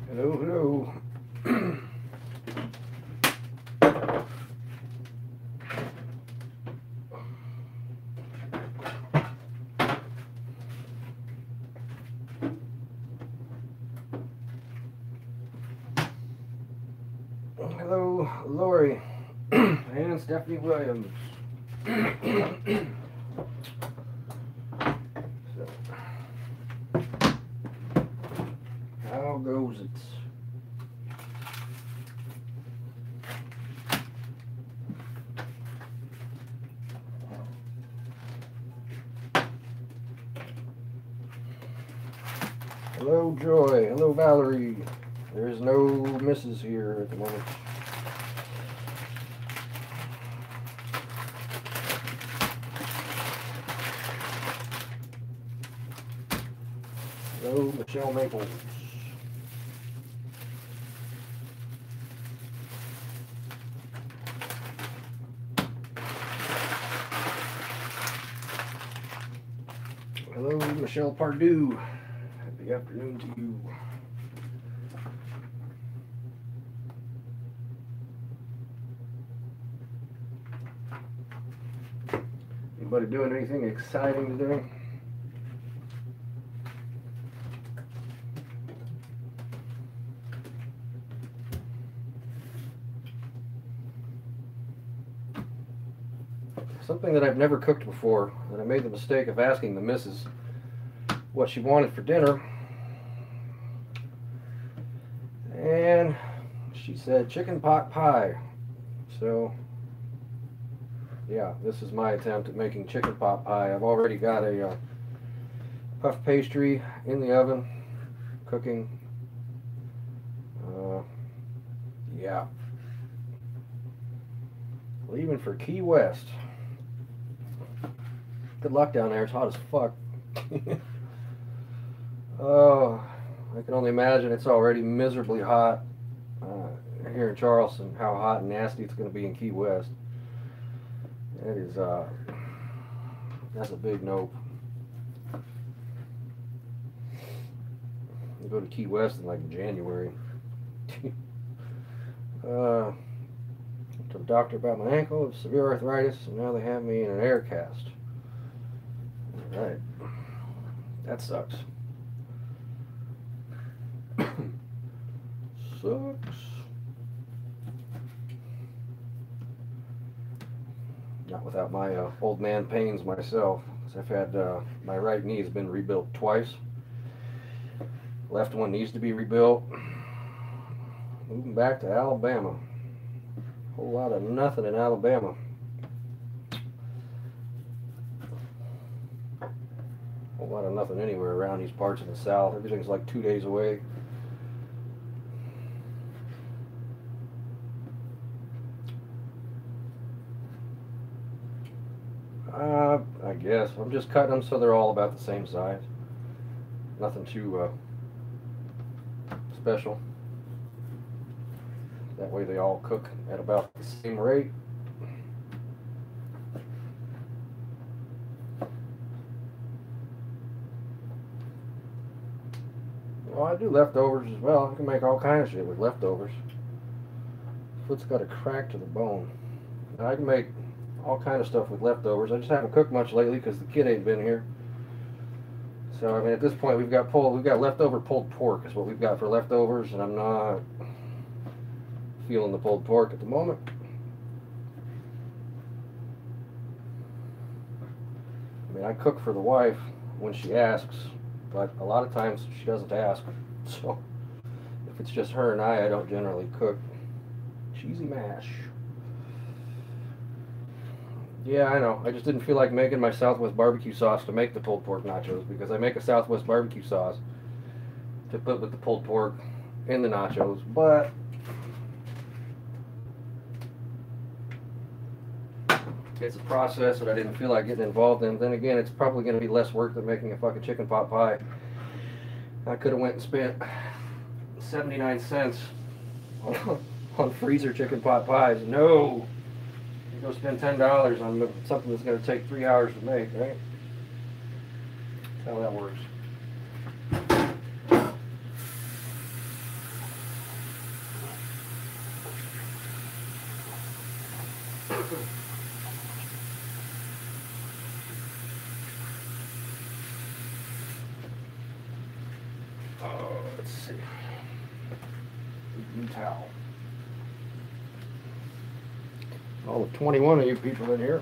Hello, hello. Hello, Lori and Stephanie Williams. So, how goes it? Hello, Joy. Hello, Valerie. There's no misses here at the moment. Hello, Michelle Maples. Hello, Michelle Pardue. Happy afternoon to you. Anybody doing anything exciting today? Something that I've never cooked before, and I made the mistake of asking the missus what she wanted for dinner. And she said chicken pot pie. So, yeah, this is my attempt at making chicken pot pie. I've already got a puff pastry in the oven, cooking. Yeah. Leaving for Key West. Good luck down there. It's hot as fuck. Oh, I can only imagine it's already miserably hot here in Charleston. How hot and nasty it's going to be in Key West. It is. That's a big nope. You go to Key West in like January. To the doctor about my ankle, severe arthritis, and now they have me in an air cast. Alright. That sucks. Sucks. Not without my old man pains myself, because I've had my right knee has been rebuilt twice. Left one needs to be rebuilt. Moving back to Alabama. Whole lot of nothing in Alabama. Whole lot of nothing anywhere around these parts in the South. Everything's like 2 days away. I guess. I'm just cutting them so they're all about the same size. Nothing too special. That way they all cook at about the same rate. Well, I do leftovers as well. I can make all kinds of shit with leftovers. Foot's got a crack to the bone. And I can make all kind of stuff with leftovers. I just haven't cooked much lately because the kid ain't been here. So I mean, at this point, we've got leftover pulled pork is what we've got for leftovers, and I'm not feeling the pulled pork at the moment. I mean, I cook for the wife when she asks, but a lot of times she doesn't ask. So if it's just her and I don't generally cook. Cheesy mash. Yeah, I know. I just didn't feel like making my Southwest barbecue sauce to make the pulled pork nachos, because I make a Southwest barbecue sauce to put with the pulled pork in the nachos, but it's a process that I didn't feel like getting involved in. Then again, it's probably going to be less work than making a fucking chicken pot pie. I could have went and spent 79 cents on freezer chicken pot pies. No! You go spend $10 on something that's going to take 3 hours to make, right? That's how that works. Oh, let's see. New towel. All the 21 of you people in here.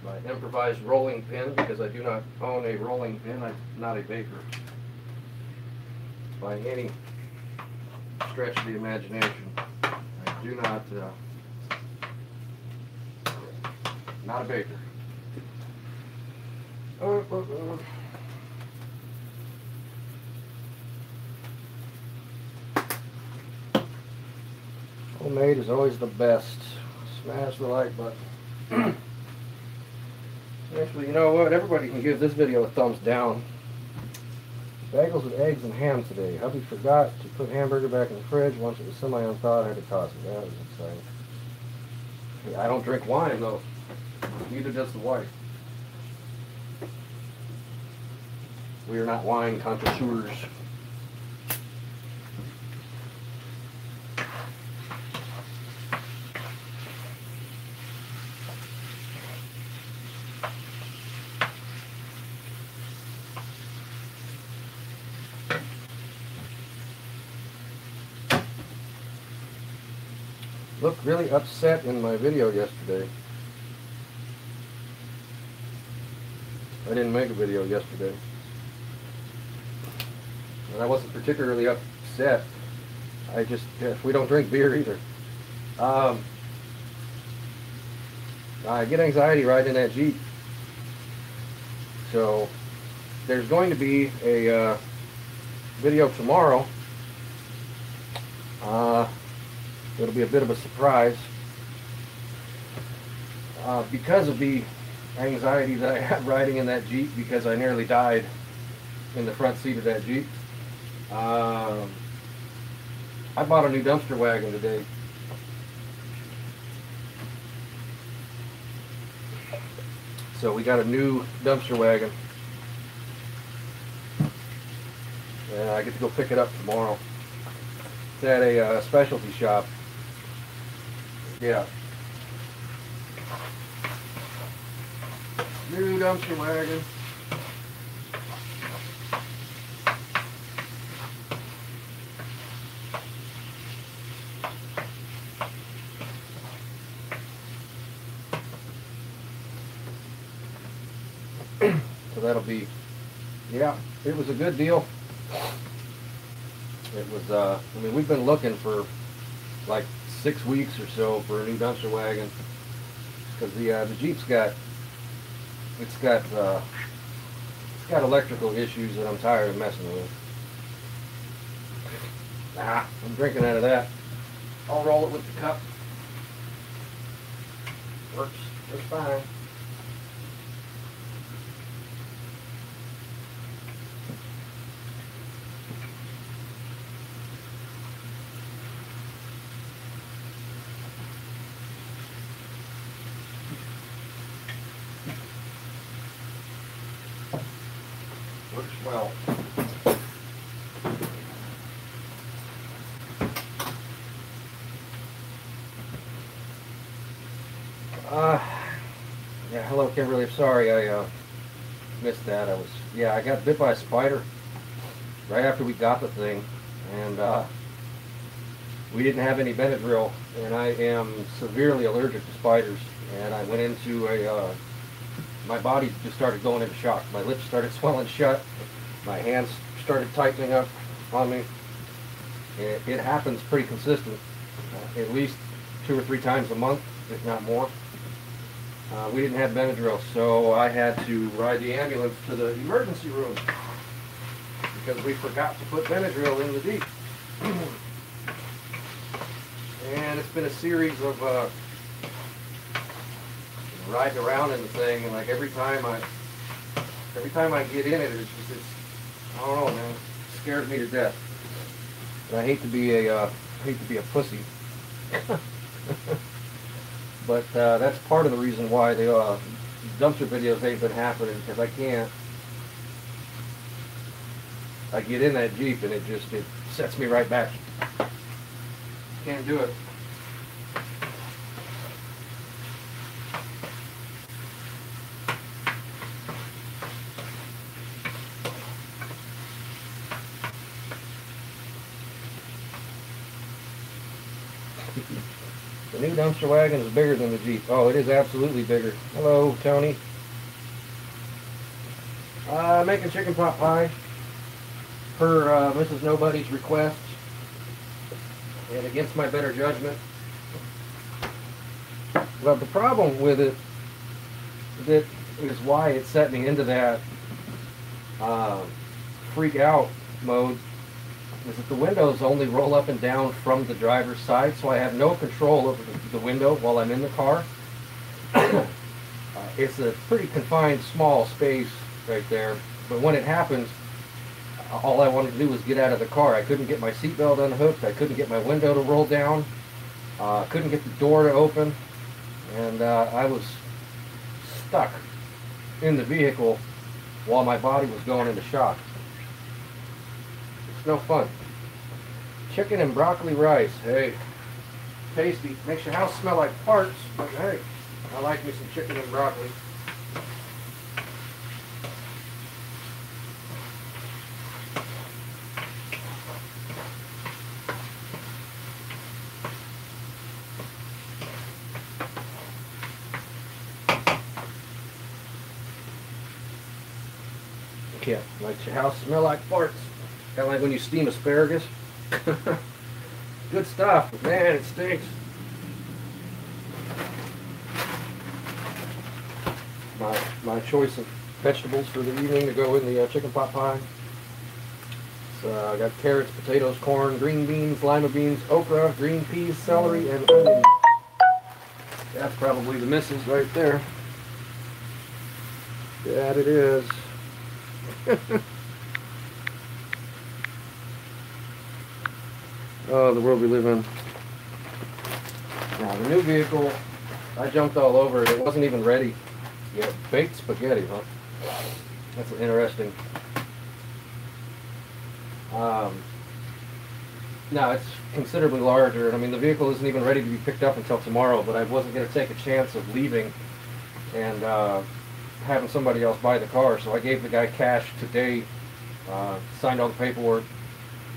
My improvised rolling pin, because I do not own a rolling pin. I'm not a baker by any stretch of the imagination. I do not, not a baker. Homemade is always the best. Smash the like button. Actually, you know what? Everybody can give this video a thumbs down. Bagels with eggs and ham today. Hubby forgot to put hamburger back in the fridge. Once it was semi-unthawed, I had to toss it. That was exciting. Hey, I don't drink wine, though. Neither does the wife. We are not wine connoisseurs. Looked really upset in my video yesterday. I didn't make a video yesterday. And I wasn't particularly upset. We don't drink beer either. I get anxiety riding in that Jeep. So there's going to be a video tomorrow. It'll be a bit of a surprise because of the anxiety that I had riding in that Jeep, because I nearly died in the front seat of that Jeep. I bought a new dumpster wagon today. So we got a new dumpster wagon, and I get to go pick it up tomorrow. It's at a specialty shop. Yeah. New dumpster wagon. So that'll be, yeah, it was a good deal. It was, I mean, we've been looking for like 6 weeks or so for a new dumpster wagon, because the Jeep's got electrical issues that I'm tired of messing with. I'm drinking out of that. I'll roll it with the cup. Works fine. Works well. Yeah, hello Kimberly, I'm sorry I missed that. I got bit by a spider right after we got the thing, and we didn't have any Benadryl, and I am severely allergic to spiders, and I went into my body just started going into shock. My lips started swelling shut, my hands started tightening up on me. It happens pretty consistent, at least 2 or 3 times a month, if not more. We didn't have Benadryl, so I had to ride the ambulance to the emergency room because we forgot to put Benadryl in the Jeep. And it's been a series of riding around in the thing, and like every time I Every time I get in it, I don't know, man. It scares me to death. And I hate to be a pussy. But that's part of the reason why the dumpster videos ain't been happening, because I get in that Jeep and it sets me right back. Can't do it. The new dumpster wagon is bigger than the Jeep. Oh, it is absolutely bigger. Hello, Tony. Making chicken pot pie per Mrs. Nobody's request, and against my better judgment. But the problem with it, that is why it set me into that freak out mode, is that the windows only roll up and down from the driver's side, so I have no control over the window while I'm in the car. It's a pretty confined, small space right there, but when it happens, all I wanted to do was get out of the car. I couldn't get my seatbelt unhooked, I couldn't get my window to roll down, couldn't get the door to open, and I was stuck in the vehicle while my body was going into shock. It's no fun. Chicken and broccoli rice. Hey, tasty. Makes your house smell like farts, but hey, I like me some chicken and broccoli. Yeah, makes your house smell like farts. Kind of like when you steam asparagus. Good stuff, but man, it stinks. My choice of vegetables for the evening to go in the chicken pot pie. So I got carrots, potatoes, corn, green beans, lima beans, okra, green peas, celery, and onion. That's probably the missus right there. That it is. Oh, the world we live in. Now, the new vehicle, I jumped all over it. It wasn't even ready yet. Baked spaghetti, huh? That's interesting. No, it's considerably larger. I mean, the vehicle isn't even ready to be picked up until tomorrow, but I wasn't going to take a chance of leaving and having somebody else buy the car, so I gave the guy cash today, signed all the paperwork.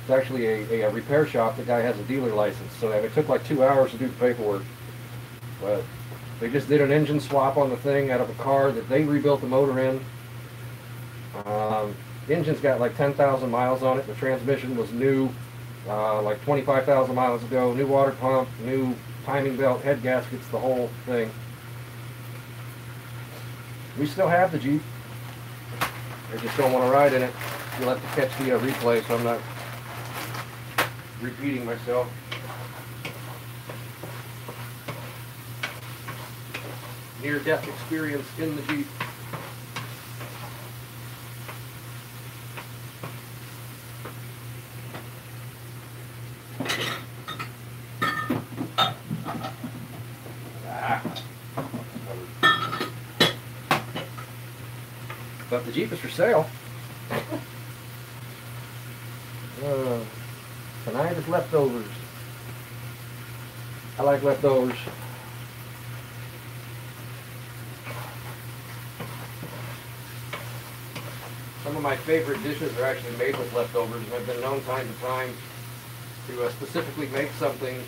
It's actually a repair shop. The guy has a dealer license, so it took like 2 hours to do the paperwork. But they just did an engine swap on the thing out of a car that they rebuilt the motor in. The engine's got like 10,000 miles on it. The transmission was new, like 25,000 miles ago. New water pump, new timing belt, head gaskets, the whole thing. We still have the Jeep. I just don't want to ride in it. You'll have to catch the replay, so I'm not repeating myself. Near-death experience in the Jeep. But the Jeep is for sale. Tonight is leftovers. I like leftovers. Some of my favorite dishes are actually made with leftovers. I've been known time to time to specifically make something.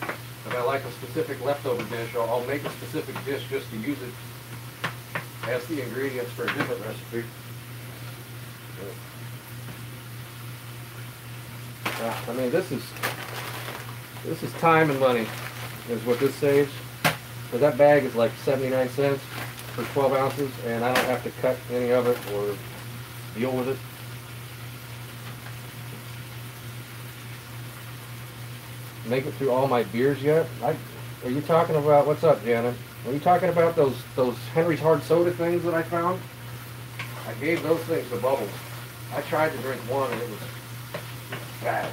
If I like a specific leftover dish, I'll make a specific dish just to use it as the ingredients for a different recipe. I mean, this is time and money is what this saves. So that bag is like 79 cents for 12 ounces, and I don't have to cut any of it or deal with it. Make it through all my beers yet? Are you talking about, what's up, Janet? Are you talking about those Henry's Hard Soda things that I found? I gave those things the bubbles. I tried to drink one and it was bad.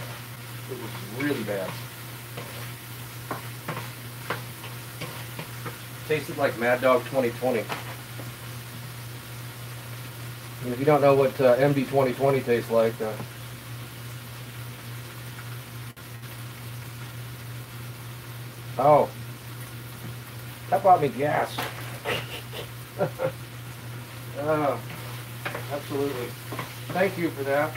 It was really bad. Tasted like Mad Dog 2020. And if you don't know what MD 2020 tastes like, oh, that bought me gas. Absolutely. Thank you for that.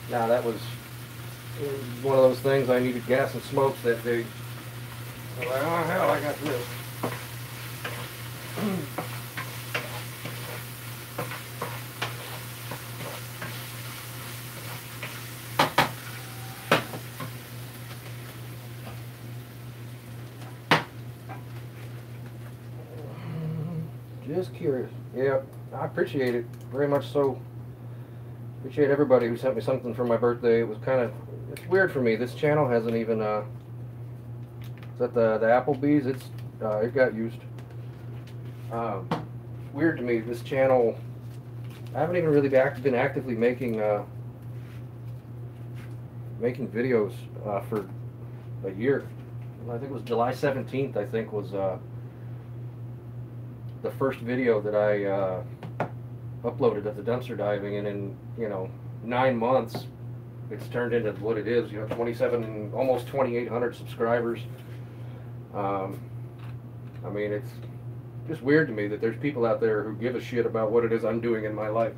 Now that was one of those things. I needed gas and smokes that day. I'm like, oh hell, I got this. Just curious. Yeah, I appreciate it very much. So appreciate everybody who sent me something for my birthday. It was kind of, it's weird for me. This channel hasn't even is that the Applebee's? It's it got used. Weird to me. This channel, I haven't even really been actively making making videos for a year. I think it was July 17th. I think was the first video that I uploaded of the dumpster diving, and in 9 months, it's turned into what it is. 27, almost 2,800 subscribers. I mean, it's just weird to me that there's people out there who give a shit about what it is I'm doing in my life.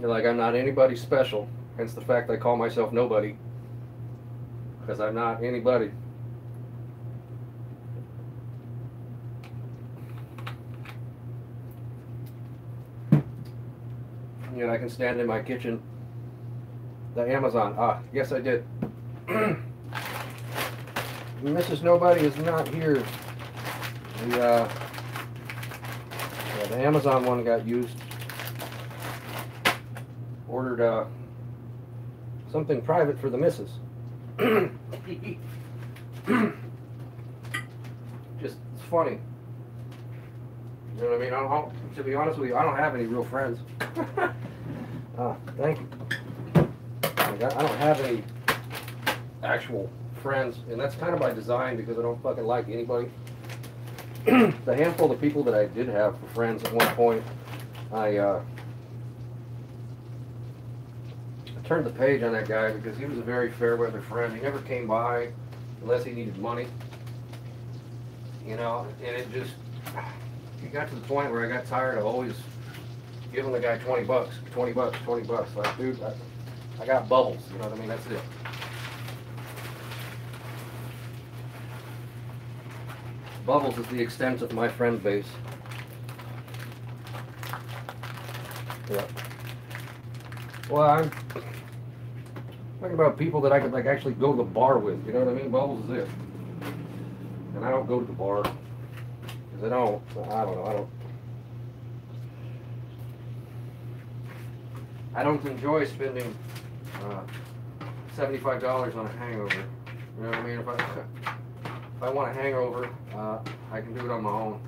Like, I'm not anybody special, hence the fact I call myself nobody, because I'm not anybody. I can stand in my kitchen. The Amazon. Yes, I did. Mrs. Nobody is not here. The Amazon one got used. Ordered something private for the missus. Just, it's funny. You know what I mean? To be honest with you, I don't have any real friends. Thank you. I don't have any actual friends, and that's kind of by design because I don't fucking like anybody. The handful of people that I did have for friends at one point, I turned the page on that guy because he was a very fair weather friend. He never came by unless he needed money. And it just, it got to the point where I got tired of always giving the guy 20 bucks, 20 bucks, 20 bucks. Like, dude, I got bubbles, you know what I mean? That's it. Bubbles is the extent of my friend base. Yeah. Well, I'm talking about people that I could actually go to the bar with, you know what I mean? Bubbles is it. And I don't go to the bar. Because I don't know, I don't enjoy spending $75 on a hangover. You know what I mean? If I want a hangover, I can do it on my own.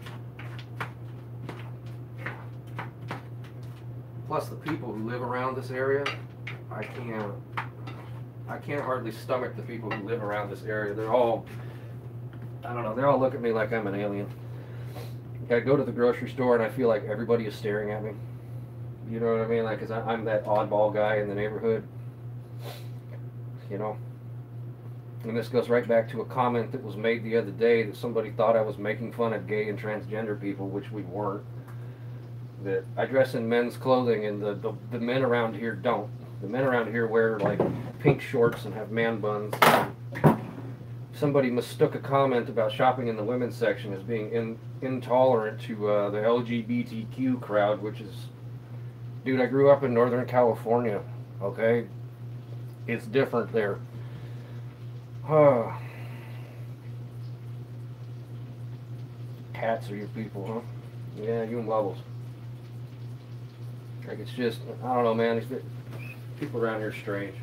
Plus, the people who live around this area, I can't hardly stomach the people who live around this area. They're all, I don't know, they all look at me like I'm an alien. I go to the grocery store and I feel like everybody is staring at me. You know what I mean? Like, 'cause I'm that oddball guy in the neighborhood. And this goes right back to a comment that was made the other day that somebody thought I was making fun of gay and transgender people, which we weren't. That I dress in men's clothing and the men around here don't. The men around here wear like pink shorts and have man buns. Somebody mistook a comment about shopping in the women's section as being intolerant to the LGBTQ crowd, which is, dude, I grew up in Northern California, okay? It's different there. Cats are your people, huh? Yeah, you and Bubbles. Like, it's just, I don't know, man. These people around here are strange.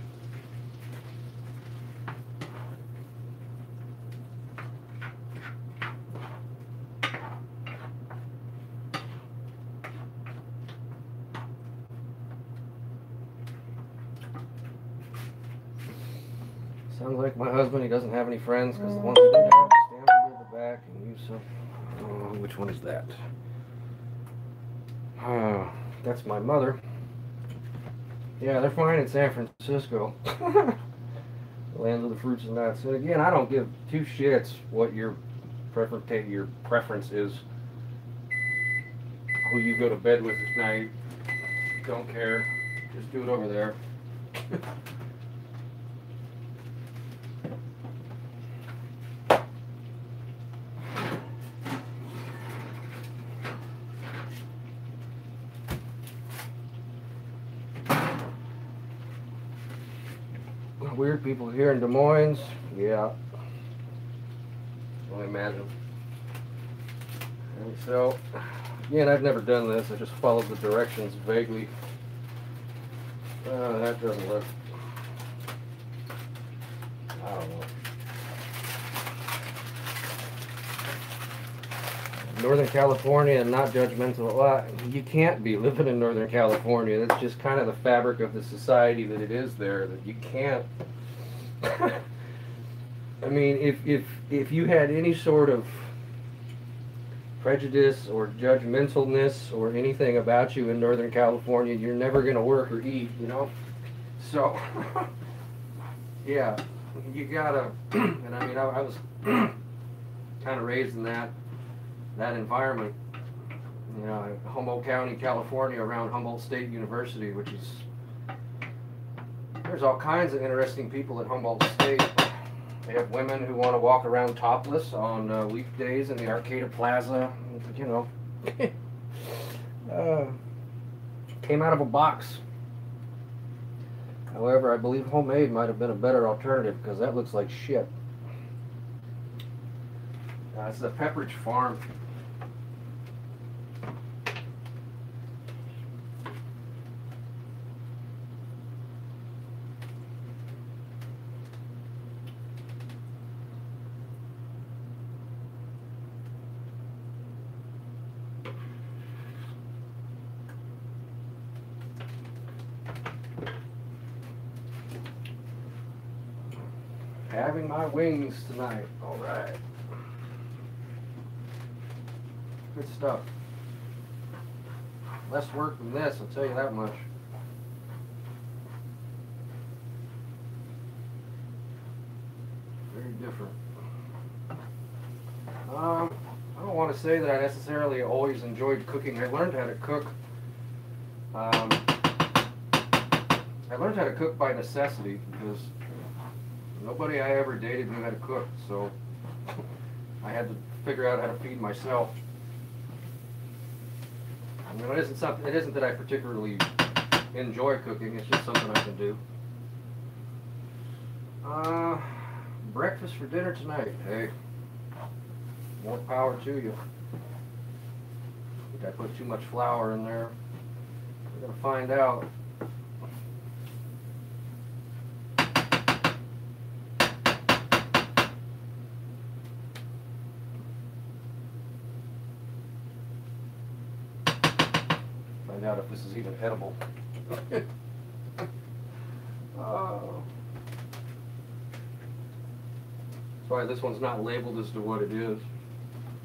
Sounds like my husband, he doesn't have any friends because the ones he did have stand in the back and use some. Oh, which one is that? Oh, that's my mother. Yeah, they're fine in San Francisco. Land of the fruits and nuts. And again, I don't give two shits what your preference is. Who you go to bed with at night. Don't care. Just do it over there. Weird people here in Des Moines. Yeah. I imagine. And so, again, I've never done this. I just followed the directions vaguely. That doesn't look. I don't know. Northern California, and not judgmental. Well, you can't be living in Northern California. That's just kind of the fabric of the society that it is there. That you can't. I mean, if you had any sort of prejudice or judgmentalness or anything about you in Northern California, you're never going to work or eat, you know? So, yeah, you gotta, and I mean, I was kind of raised in that environment, you know, Humboldt County, California, around Humboldt State University, which is, there's all kinds of interesting people at Humboldt State. They have women who want to walk around topless on weekdays in the Arcata Plaza, you know. Came out of a box. However, I believe homemade might have been a better alternative because that looks like shit. It's the Pepperidge Farm. Having my wings tonight. All right. Good stuff. Less work than this, I'll tell you that much. Very different. I don't want to say that I necessarily always enjoyed cooking. I learned how to cook. I learned how to cook by necessity because nobody I ever dated knew how to cook, so I had to figure out how to feed myself. I mean, it isn't that I particularly enjoy cooking, it's just something I can do. Breakfast for dinner tonight. Hey, more power to you. I think I put too much flour in there. We're gonna find out. Find out if this is even edible. That's why this one's not labeled as to what it is.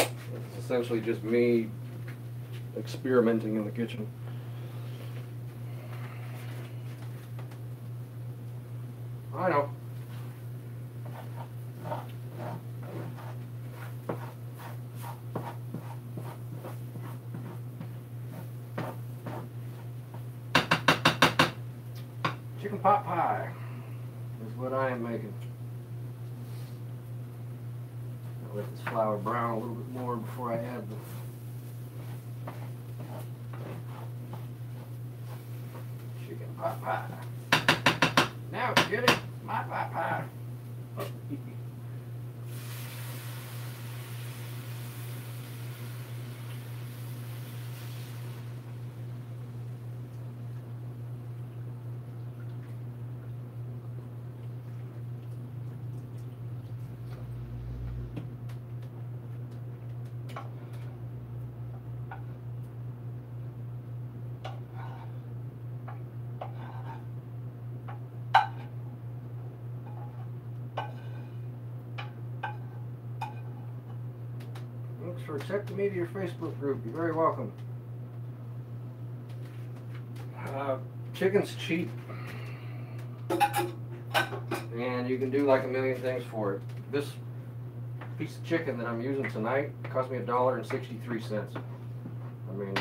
It's essentially just me experimenting in the kitchen. I know. Chicken pot pie is what I am making. I'll let this flour brown a little bit more before I add the chicken pot pie. Now get it, my pot pie. for Check the Meteor Facebook group. You're very welcome. Chicken's cheap, and you can do like a million things for it. This piece of chicken that I'm using tonight cost me $1.63. I mean,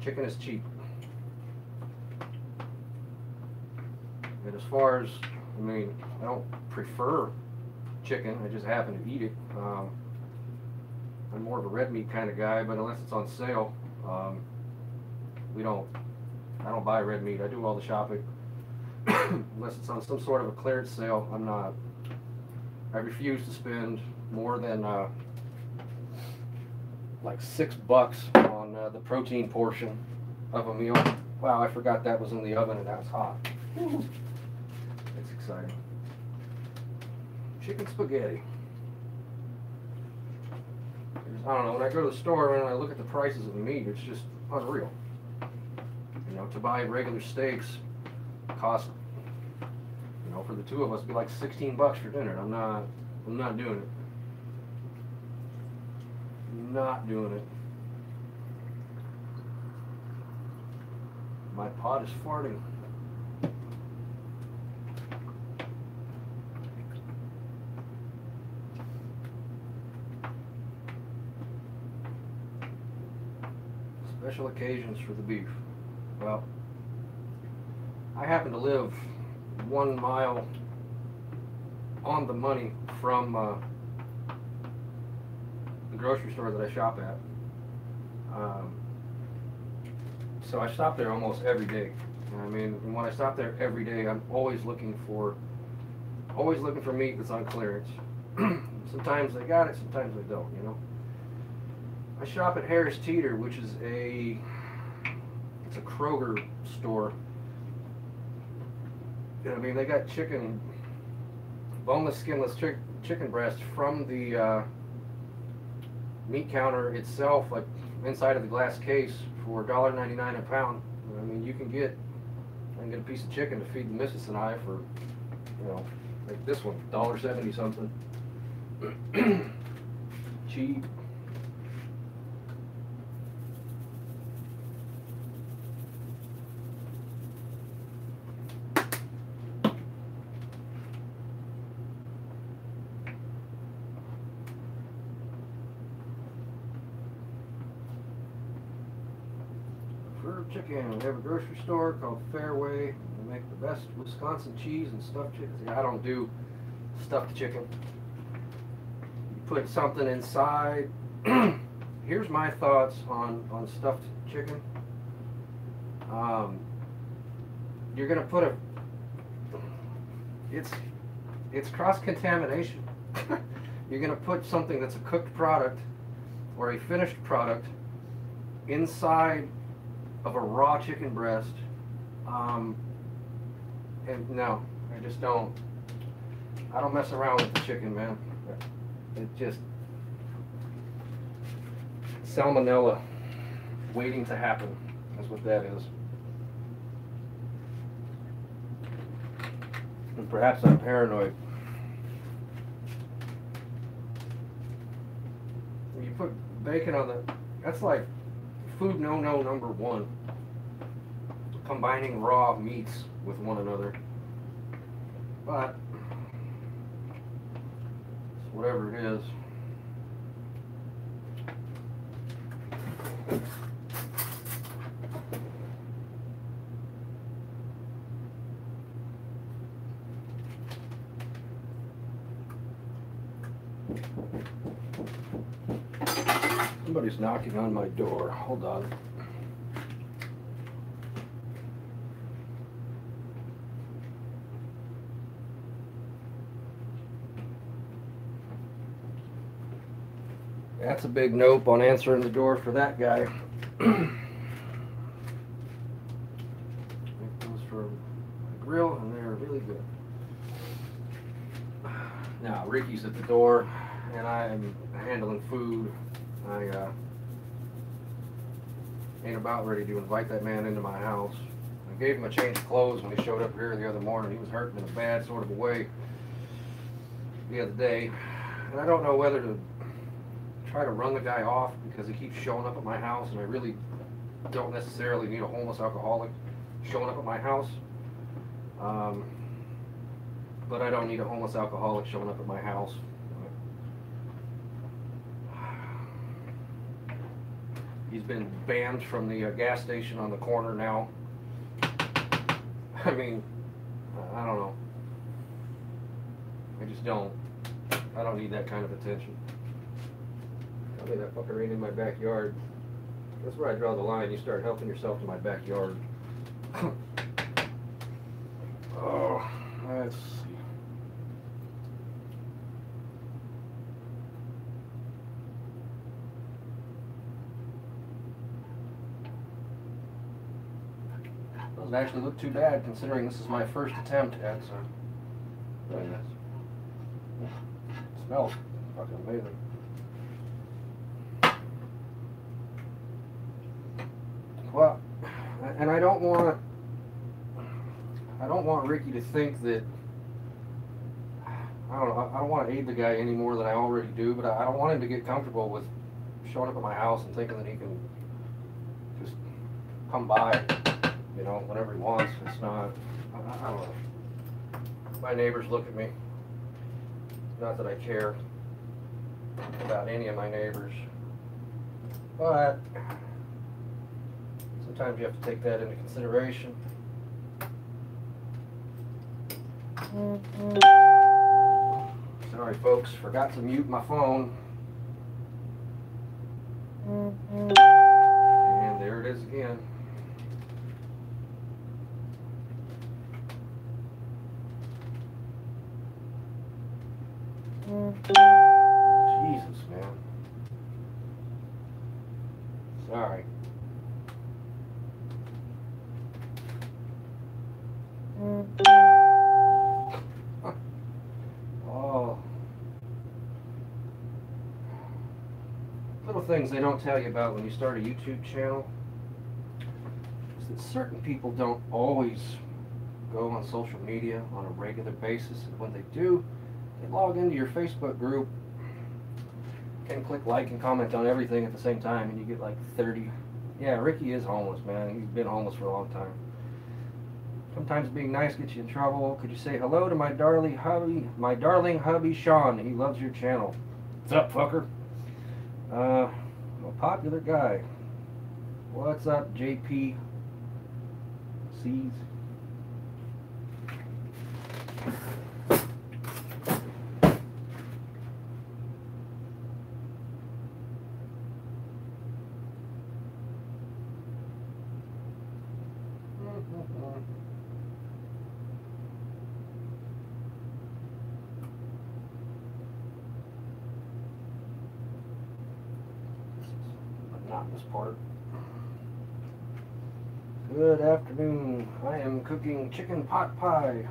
chicken is cheap. And as far as, I mean, I don't prefer chicken, I just happen to eat it. I'm more of a red meat kind of guy, but unless it's on sale, I don't buy red meat. I do all the shopping. Unless it's on some sort of a clearance sale, I'm not. I refuse to spend more than like $6 on the protein portion of a meal. Wow, I forgot that was in the oven and that was hot. It's exciting. Chicken spaghetti. I don't know, when I go to the store and I look at the prices of the meat, it's just unreal. You know, to buy regular steaks cost, you know, for the two of us, it'd be like $16 for dinner. I'm not doing it. Not doing it. My pot is farting. Special occasions for the beef. Well, I happen to live 1 mile on the money from the grocery store that I shop at. So I stop there almost every day. I mean, when I stop there every day, I'm always looking for meat that's on clearance. Sometimes they got it, sometimes they don't, you know. I shop at Harris Teeter, which is it's a Kroger store. I mean, they got chicken, boneless, skinless chicken breast from the meat counter itself, like inside of the glass case, for $1.99 a pound. I mean, I can get a piece of chicken to feed the missus and I for, you know, like this one, $1.70 something. Cheap. Chicken. We have a grocery store called Fairway. They make the best Wisconsin cheese and stuffed chicken. I don't do stuffed chicken. You put something inside. Here's my thoughts on stuffed chicken. You're gonna put it's cross-contamination. You're gonna put something that's a cooked product or a finished product inside of a raw chicken breast, and no, I don't mess around with the chicken, man. It just, salmonella waiting to happen, that's what that is. And perhaps I'm paranoid. When you put bacon on that's like food no-no number 1. Combining raw meats with one another. But it's whatever it is. Somebody's knocking on my door. Hold on. That's a big nope on answering the door for that guy. Those for a grill, and they're really good. Now, Ricky's at the door, and I'm handling food. I ain't about ready to invite that man into my house. I gave him a change of clothes when he showed up here the other morning. He was hurting in a bad sort of a way the other day, and I don't know whether to try to run the guy off because he keeps showing up at my house, and I really don't necessarily need a homeless alcoholic showing up at my house. But I don't need a homeless alcoholic showing up at my house. He's been banned from the gas station on the corner now. I mean, I don't know. I just don't. I don't need that kind of attention. I mean, that fucker ain't in my backyard. That's where I draw the line. You start helping yourself to my backyard. Oh, let's see. Doesn't actually look too bad considering this is my first attempt at doing this. It smells fucking amazing. Well, and I don't want Ricky to think that, I don't know, I don't want to aid the guy any more than I already do, but I don't want him to get comfortable with showing up at my house and thinking that he can just come by, you know, whenever he wants. It's not, I don't know. My neighbors look at me. Not that I care about any of my neighbors, but sometimes you have to take that into consideration. Sorry folks, forgot to mute my phone. And there it is again. Jesus, man. Sorry. Oh. Little things they don't tell you about when you start a YouTube channel is that certain people don't always go on social media on a regular basis, and when they do, they log into your Facebook group and click like and comment on everything at the same time, and you get like 30. Yeah, Ricky is homeless, man. He's been homeless for a long time. Sometimes being nice gets you in trouble. Could you say hello to my darling hubby Sean? He loves your channel. What's up, fucker? I'm a popular guy. What's up, JP? C's. This part. Good afternoon. I am cooking chicken pot pie.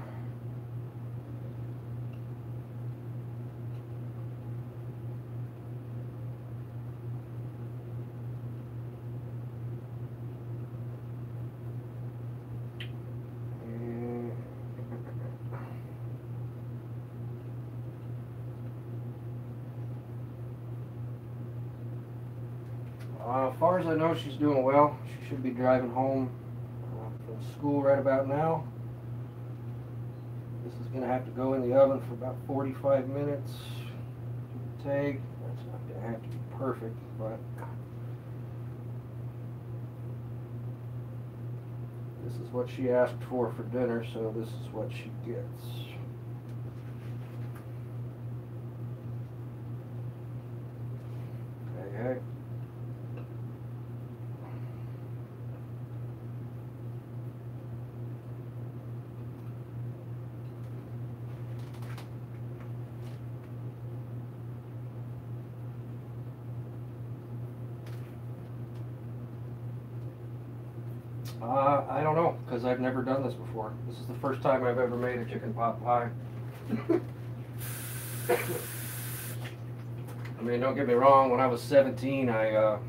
As far as I know, she's doing well. She should be driving home from school right about now. This is going to have to go in the oven for about 45 minutes. Take. That's not going to have to be perfect, but this is what she asked for dinner, so this is what she gets. Okay. I don't know, because I've never done this before. This is the first time I've ever made a chicken pot pie. I mean, don't get me wrong, when I was 17, I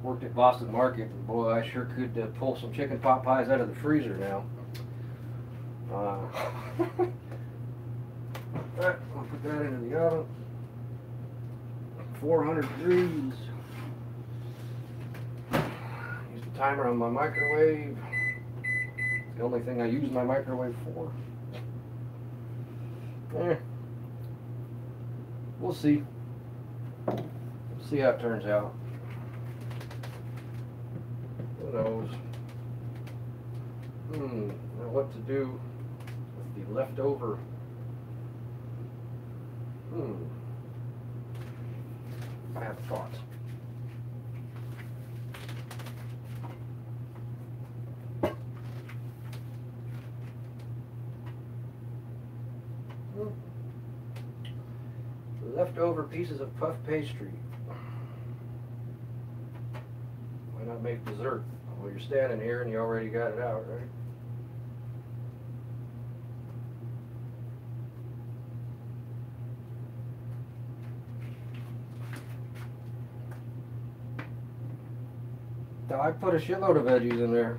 worked at Boston Market, and boy, I sure could pull some chicken pot pies out of the freezer now. I'll put that into the oven. 400 degrees. Use the timer on my microwave. It's the only thing I use my microwave for. We'll see. See how it turns out. Who knows? Now what to do with the leftover? I have thoughts. Leftover pieces of puff pastry. Why not make dessert? Well, you're standing here and you already got it out, right? Now, I put a shitload of veggies in there.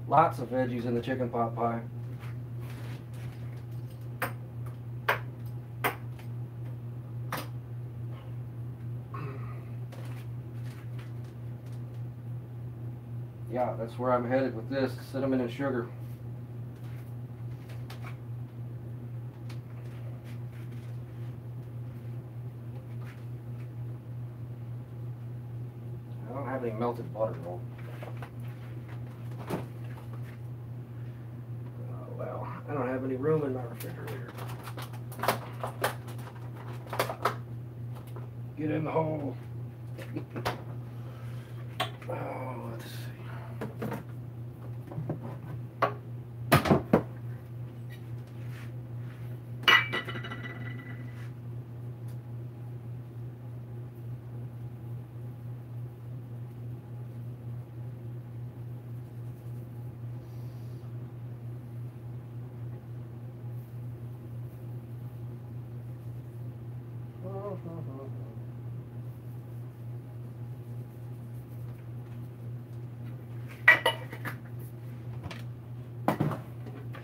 Lots of veggies in the chicken pot pie. Yeah, that's where I'm headed with this, cinnamon and sugar. I don't have any melted butter though. Oh well, I don't have any room in my refrigerator. Get in the hole. Oh, let's see.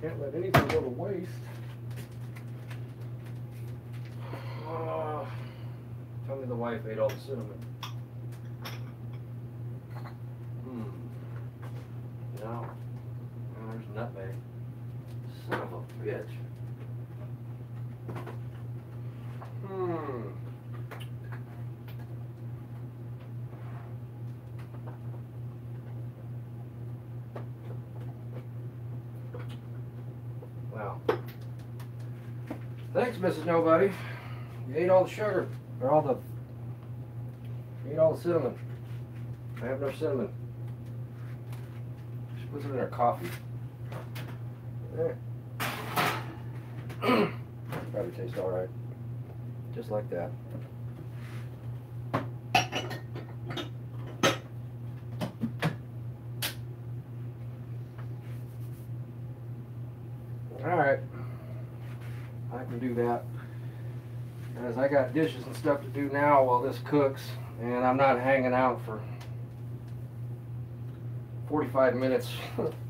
Can't let anything go to waste. Tell me the wife ate all the cinnamon. No. Oh, there's nutmeg. Son of a bitch. Wow. Thanks, Mrs. Nobody. You ate all the sugar, or you ate all the cinnamon. I have no cinnamon. She puts it in her coffee. Probably tastes all right. Just like that. Alright, I can do that, as I got dishes and stuff to do now while this cooks, and I'm not hanging out for 45 minutes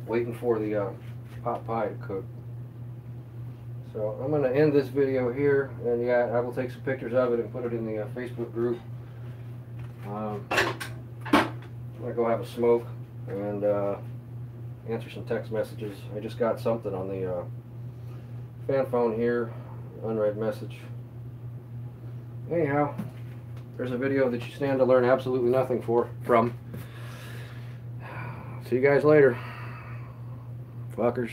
waiting for the pot pie to cook. So I'm going to end this video here, and yeah, I will take some pictures of it and put it in the Facebook group. I'm going to go have a smoke and answer some text messages. I just got something on the fan phone here, unread message. Anyhow, there's a video that you stand to learn absolutely nothing from. See you guys later, fuckers.